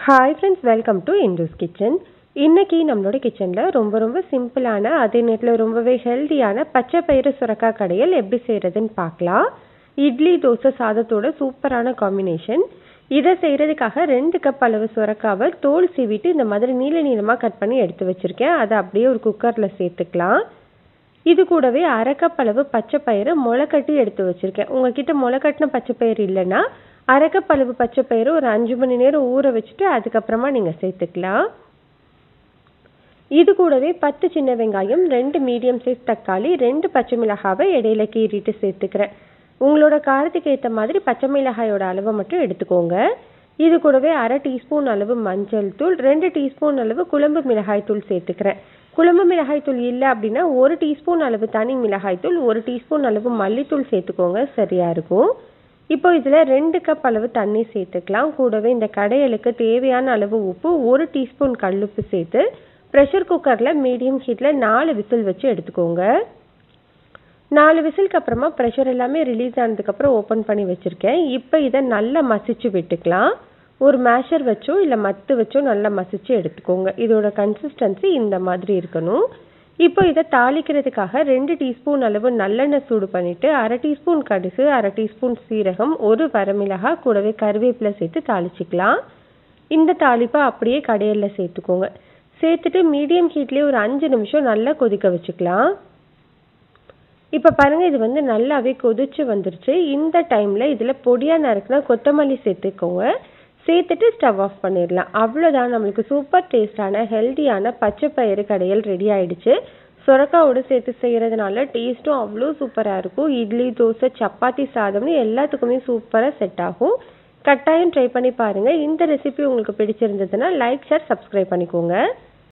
Hi friends, welcome to Indu's kitchen. இன்னைக்கு நம்மளோட கிச்சனில் ரொம்ப சிம்பிளான அதே நேரத்தில் ரொம்பவே ஹெல்த்தியான பச்சை பயிறு சுரக்காய் கடையல் எப்படி செய்கிறதுன்னு பார்க்கலாம். இட்லி தோசை சாதத்தோட சூப்பரான காம்பினேஷன். இதை செய்கிறதுக்காக 2 கப் அளவு சுரக்காவை தோல் சீவிட்டு இந்த மாதிரி நீளமாக கட் பண்ணி எடுத்து வச்சுருக்கேன். அதை அப்படியே ஒரு குக்கரில் சேர்த்துக்கலாம். இது கூடவே 1/2 கப் அளவு பச்சை பயிறு முளைக்கட்டி எடுத்து வச்சுருக்கேன். உங்ககிட்ட முளைக்கட்டின பச்சை பயிறு இல்லைன்னா 1/2 கப் அளவு பச்சை பயிறு ஒரு 5 மணி நேரம் ஊற வச்சுட்டு அதுக்கப்புறமா நீங்கள் சேர்த்துக்கலாம். இது கூடவே 10 சின்ன வெங்காயம், 2 மீடியம் சைஸ் தக்காளி, 2 பச்சை மிளகாவை இடையில கீறிட்டு சேர்த்துக்கிறேன். உங்களோட காரத்துக்கு ஏற்ற மாதிரி பச்சை மிளகாயோட அளவை மட்டும் எடுத்துக்கோங்க. இது கூடவே 1/2 டீஸ்பூன் அளவு மஞ்சள் தூள், 2 டீஸ்பூன் அளவு குழம்பு மிளகாய் தூள் சேர்த்துக்கிறேன். குழம்பு மிளகாய் தூள் இல்லை அப்படின்னா 1 டீஸ்பூன் அளவு தனி மிளகாய் தூள், 1 டீஸ்பூன் அளவு மல்லித்தூள் சேர்த்துக்கோங்க, சரியாக இருக்கும். இப்போ இதில் 2 கப் அளவு தண்ணி சேர்த்துக்கலாம். கூடவே இந்த கடையலுக்கு தேவையான அளவு உப்பு, 1 டீஸ்பூன் கல்லுப்பு சேர்த்து ப்ரெஷர் குக்கரில் மீடியம் ஹீட்டில் 4 விசில் வச்சு எடுத்துக்கோங்க. 4 விசிலுக்கு அப்புறமா ப்ரெஷர் எல்லாமே ரிலீஸ் ஆனதுக்கப்புறம் ஓப்பன் பண்ணி வச்சுருக்கேன். இப்போ இதை நல்லா மசிச்சு விட்டுக்கலாம். ஒரு மேஷர் வச்சோ இல்லை மத்து வச்சோ நல்லா மசிச்சு எடுத்துக்கோங்க. இதோட கன்சிஸ்டன்சி இந்த மாதிரி இருக்கணும். இப்போ இதை தாளிக்கிறதுக்காக 2 டீஸ்பூன் அளவு நல்லெண்ணெய் சூடு பண்ணிவிட்டு 1/2 டீஸ்பூன் கடுகு, 1/2 டீஸ்பூன் சீரகம், 1 வரமிளகாய் கூடவே கருவேப்பிலை சேர்த்து தாளிச்சிக்கலாம். இந்த தாளிப்பை அப்படியே கடையலில் சேர்த்துக்கோங்க. சேர்த்துட்டு மீடியம் ஹீட்லேயே ஒரு 5 நிமிஷம் நல்லா கொதிக்க வச்சுக்கலாம். இப்போ பாருங்கள், இது நல்லாவே கொதிச்சு வந்துருச்சு. இந்த டைமில் இதில் பொடியாக நறுக்குனா கொத்தமல்லி சேர்த்துக்கோங்க. சேர்த்துட்டு ஸ்டவ் ஆஃப் பண்ணிடலாம். அவ்வளோதான், நம்மளுக்கு சூப்பர் டேஸ்டான ஹெல்த்தியான பச்சை பயிறு கடையல் ரெடி ஆகிடுச்சு. சுரக்காவோடு சேர்த்து செய்கிறதுனால டேஸ்ட்டும் அவ்வளோ சூப்பராக இருக்கும். இட்லி, தோசை, சப்பாத்தி, சாதம்னு எல்லாத்துக்குமே சூப்பராக செட் ஆகும். கட்டாயம் ட்ரை பண்ணி பாருங்கள். இந்த ரெசிபி உங்களுக்கு பிடிச்சிருந்ததுன்னா லைக், ஷேர், சப்ஸ்கிரைப் பண்ணிக்கோங்க.